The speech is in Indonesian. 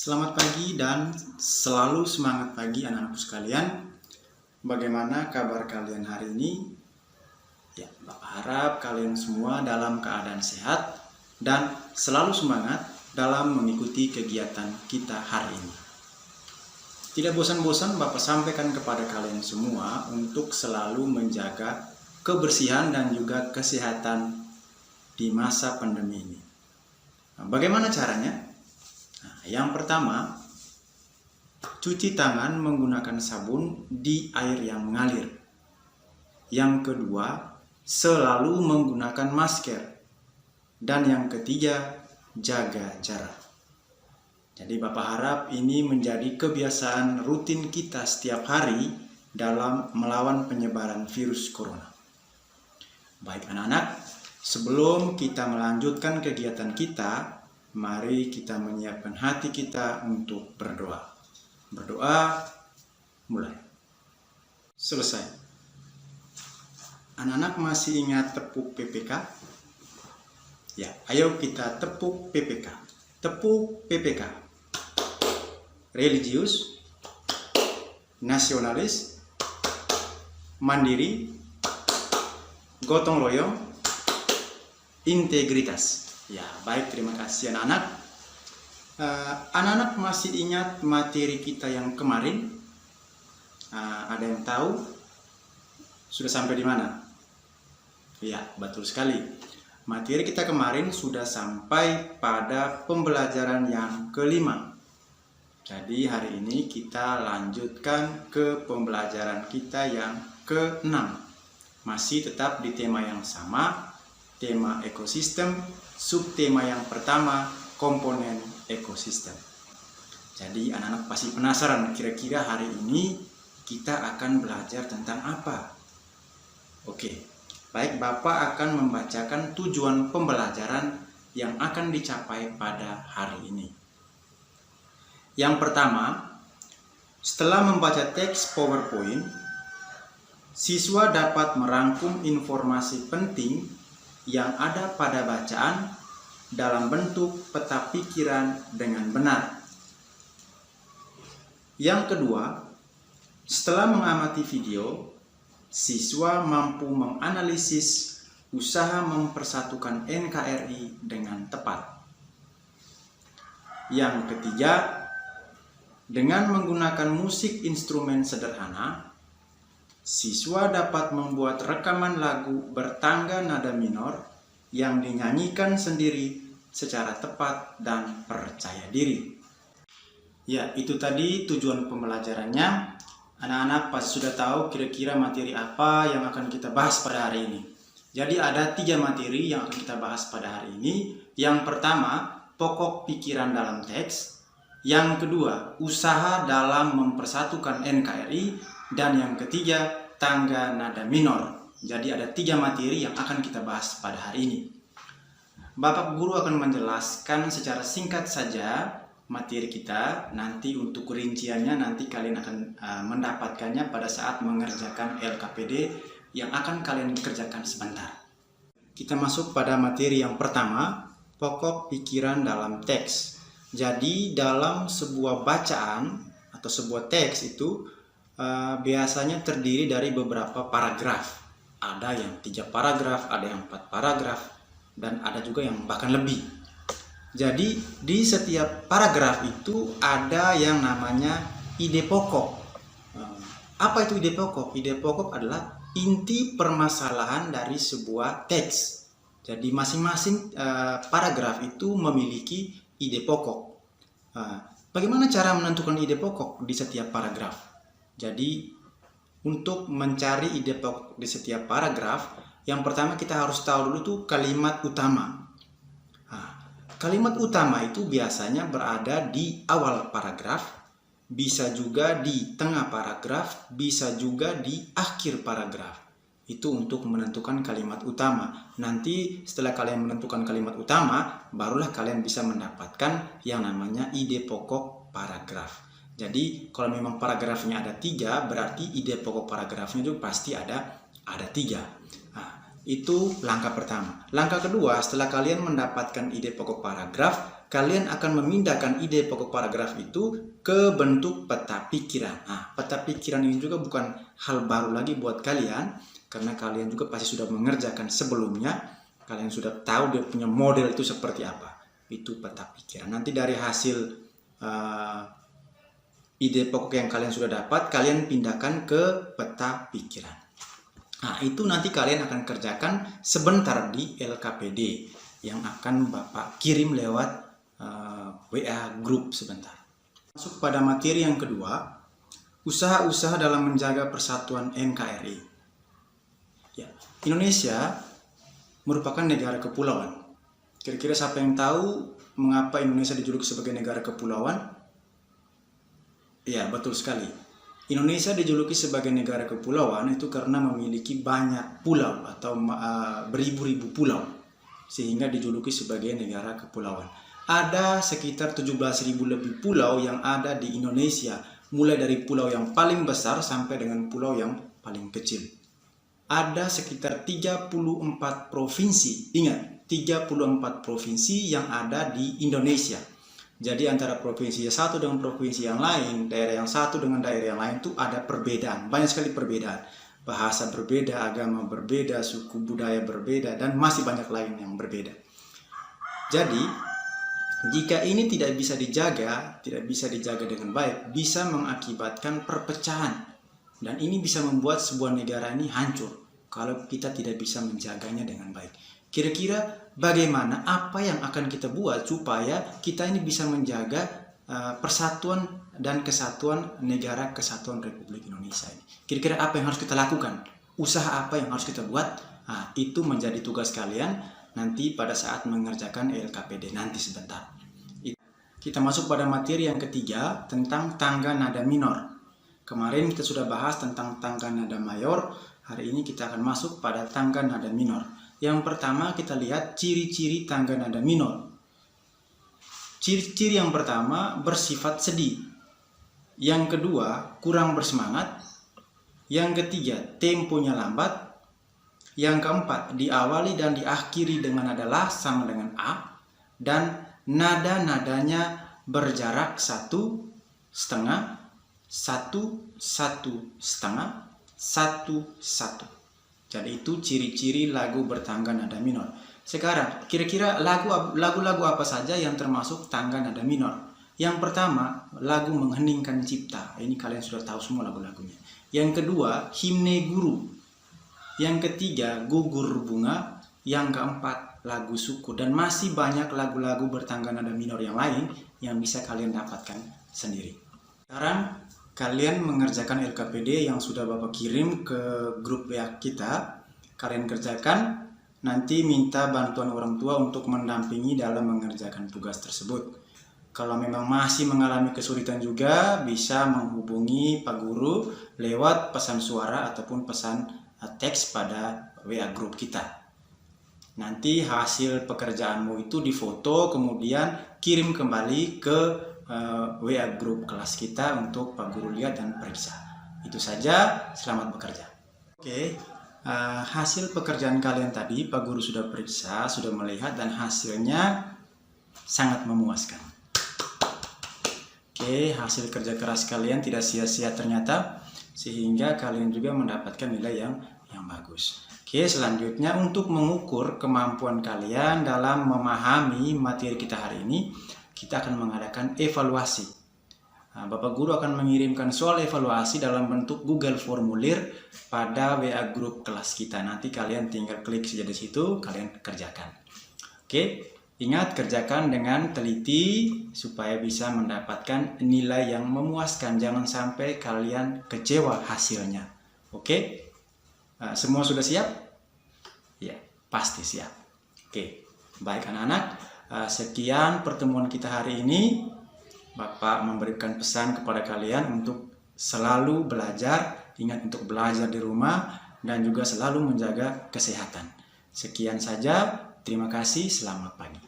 Selamat pagi dan selalu semangat pagi anak-anakku sekalian. Bagaimana kabar kalian hari ini? Ya, Bapak harap kalian semua dalam keadaan sehat dan selalu semangat dalam mengikuti kegiatan kita hari ini. Tidak bosan-bosan Bapak sampaikan kepada kalian semua untuk selalu menjaga kebersihan dan juga kesehatan di masa pandemi ini. Nah, bagaimana caranya? Nah, yang pertama, cuci tangan menggunakan sabun di air yang mengalir. Yang kedua, selalu menggunakan masker. Dan yang ketiga, jaga jarak. Jadi Bapak harap ini menjadi kebiasaan rutin kita setiap hari dalam melawan penyebaran virus corona. Baik anak-anak, sebelum kita melanjutkan kegiatan kita, mari kita menyiapkan hati kita untuk berdoa. Berdoa, mulai. Selesai. Anak-anak masih ingat tepuk PPK? Ya, ayo kita tepuk PPK. Tepuk PPK. Religius, nasionalis, mandiri, gotong royong, integritas. Ya, baik, terima kasih anak-anak. Anak-anak masih ingat materi kita yang kemarin? Ada yang tahu? Sudah sampai di mana? Ya, betul sekali. Materi kita kemarin sudah sampai pada pembelajaran yang kelima. Jadi hari ini kita lanjutkan ke pembelajaran kita yang keenam. Masih tetap di tema yang sama, tema ekosistem. Subtema yang pertama, komponen ekosistem. Jadi anak-anak pasti penasaran kira-kira hari ini kita akan belajar tentang apa? Oke, baik, Bapak akan membacakan tujuan pembelajaran yang akan dicapai pada hari ini. Yang pertama, setelah membaca teks PowerPoint, siswa dapat merangkum informasi penting yang ada pada bacaan dalam bentuk peta pikiran dengan benar. Yang kedua, setelah mengamati video, siswa mampu menganalisis usaha mempersatukan NKRI dengan tepat. Yang ketiga, dengan menggunakan musik instrumen sederhana, siswa dapat membuat rekaman lagu bertangga nada minor yang dinyanyikan sendiri secara tepat dan percaya diri. Ya, itu tadi tujuan pembelajarannya. Anak-anak pasti sudah tahu kira-kira materi apa yang akan kita bahas pada hari ini. Jadi ada 3 materi yang akan kita bahas pada hari ini. Yang pertama, pokok pikiran dalam teks. Yang kedua, usaha dalam mempersatukan NKRI. Dan yang ketiga, tangga nada minor. Jadi ada 3 materi yang akan kita bahas pada hari ini. Bapak Guru akan menjelaskan secara singkat saja materi kita. Nanti untuk rinciannya nanti kalian akan mendapatkannya pada saat mengerjakan LKPD yang akan kalian kerjakan sebentar. Kita masuk pada materi yang pertama, pokok pikiran dalam teks. Jadi dalam sebuah bacaan atau sebuah teks itu biasanya terdiri dari beberapa paragraf. Ada yang 3 paragraf, ada yang 4 paragraf, dan ada juga yang bahkan lebih. Jadi di setiap paragraf itu ada yang namanya ide pokok. Apa itu ide pokok? Ide pokok adalah inti permasalahan dari sebuah teks. Jadi masing-masing paragraf itu memiliki ide pokok. Bagaimana cara menentukan ide pokok di setiap paragraf? Jadi untuk mencari ide pokok di setiap paragraf, yang pertama kita harus tahu dulu tuh kalimat utama. Kalimat utama itu biasanya berada di awal paragraf, bisa juga di tengah paragraf, bisa juga di akhir paragraf. Itu untuk menentukan kalimat utama. Nanti setelah kalian menentukan kalimat utama, barulah kalian bisa mendapatkan yang namanya ide pokok paragraf. Jadi kalau memang paragrafnya ada 3, berarti ide pokok paragrafnya juga pasti ada 3. Itu langkah pertama. Langkah kedua, setelah kalian mendapatkan ide pokok paragraf, kalian akan memindahkan ide pokok paragraf itu ke bentuk peta pikiran. Nah, peta pikiran ini juga bukan hal baru lagi buat kalian, karena kalian juga pasti sudah mengerjakan sebelumnya. Kalian sudah tahu dia punya model itu seperti apa. Itu peta pikiran. Nanti dari hasil ide pokok yang kalian sudah dapat, kalian pindahkan ke peta pikiran. Nah, itu nanti kalian akan kerjakan sebentar di LKPD yang akan Bapak kirim lewat WA grup sebentar. Masuk pada materi yang kedua, usaha-usaha dalam menjaga persatuan NKRI. Ya, Indonesia merupakan negara kepulauan. Kira-kira siapa yang tahu mengapa Indonesia dijuluki sebagai negara kepulauan? Ya, betul sekali. Indonesia dijuluki sebagai negara kepulauan itu karena memiliki banyak pulau atau beribu-ribu pulau, sehingga dijuluki sebagai negara kepulauan. Ada sekitar 17.000 lebih pulau yang ada di Indonesia, mulai dari pulau yang paling besar sampai dengan pulau yang paling kecil. Ada sekitar 34 provinsi, ingat 34 provinsi yang ada di Indonesia. Jadi antara provinsi satu dengan provinsi yang lain, daerah yang satu dengan daerah yang lain itu ada perbedaan, banyak sekali perbedaan. Bahasa berbeda, agama berbeda, suku budaya berbeda, dan masih banyak lain yang berbeda. Jadi, jika ini tidak bisa dijaga dengan baik, bisa mengakibatkan perpecahan. Dan ini bisa membuat sebuah negara ini hancur kalau kita tidak bisa menjaganya dengan baik. Kira-kira bagaimana, apa yang akan kita buat supaya kita ini bisa menjaga persatuan dan kesatuan negara kesatuan Republik Indonesia ini. Kira-kira apa yang harus kita lakukan? Usaha apa yang harus kita buat? Nah, itu menjadi tugas kalian nanti pada saat mengerjakan LKPD nanti sebentar. Kita masuk pada materi yang ketiga tentang tangga nada minor. Kemarin kita sudah bahas tentang tangga nada mayor, hari ini kita akan masuk pada tangga nada minor. Yang pertama kita lihat ciri-ciri tangga nada minor. Ciri-ciri yang pertama bersifat sedih. Yang kedua kurang bersemangat. Yang ketiga temponya lambat. Yang keempat diawali dan diakhiri dengan nada la sama dengan a. Dan nada-nadanya berjarak 1,5, 1, 1,5, 1, 1. Jadi itu ciri-ciri lagu bertangga nada minor. Sekarang, kira-kira lagu-lagu apa saja yang termasuk tangga nada minor? Yang pertama, lagu mengheningkan cipta. Ini kalian sudah tahu semua lagu-lagunya. Yang kedua, himne guru. Yang ketiga, gugur bunga. Yang keempat, lagu suku. Dan masih banyak lagu-lagu bertangga nada minor yang lain yang bisa kalian dapatkan sendiri. Sekarang, kalian mengerjakan LKPD yang sudah Bapak kirim ke grup WA kita. Kalian kerjakan, nanti minta bantuan orang tua untuk mendampingi dalam mengerjakan tugas tersebut. Kalau memang masih mengalami kesulitan juga, bisa menghubungi Pak Guru lewat pesan suara ataupun pesan teks pada WA grup kita. Nanti hasil pekerjaanmu itu difoto, kemudian kirim kembali ke WA grup kelas kita untuk Pak Guru lihat dan periksa. Itu saja, selamat bekerja. Oke, hasil pekerjaan kalian tadi Pak Guru sudah periksa, sudah melihat, dan hasilnya sangat memuaskan. Oke, hasil kerja keras kalian tidak sia-sia ternyata, sehingga kalian juga mendapatkan nilai yang bagus. Oke, selanjutnya untuk mengukur kemampuan kalian dalam memahami materi kita hari ini, kita akan mengadakan evaluasi. Nah, Bapak Guru akan mengirimkan soal evaluasi dalam bentuk Google Formulir pada WA grup kelas kita. Nanti kalian tinggal klik saja di situ, kalian kerjakan. Oke, ingat kerjakan dengan teliti supaya bisa mendapatkan nilai yang memuaskan. Jangan sampai kalian kecewa hasilnya. Oke, semua sudah siap? Ya, pasti siap. Oke, baik anak-anak. Sekian pertemuan kita hari ini. Bapak memberikan pesan kepada kalian untuk selalu belajar, ingat untuk belajar di rumah, dan juga selalu menjaga kesehatan. Sekian saja, terima kasih, selamat pagi.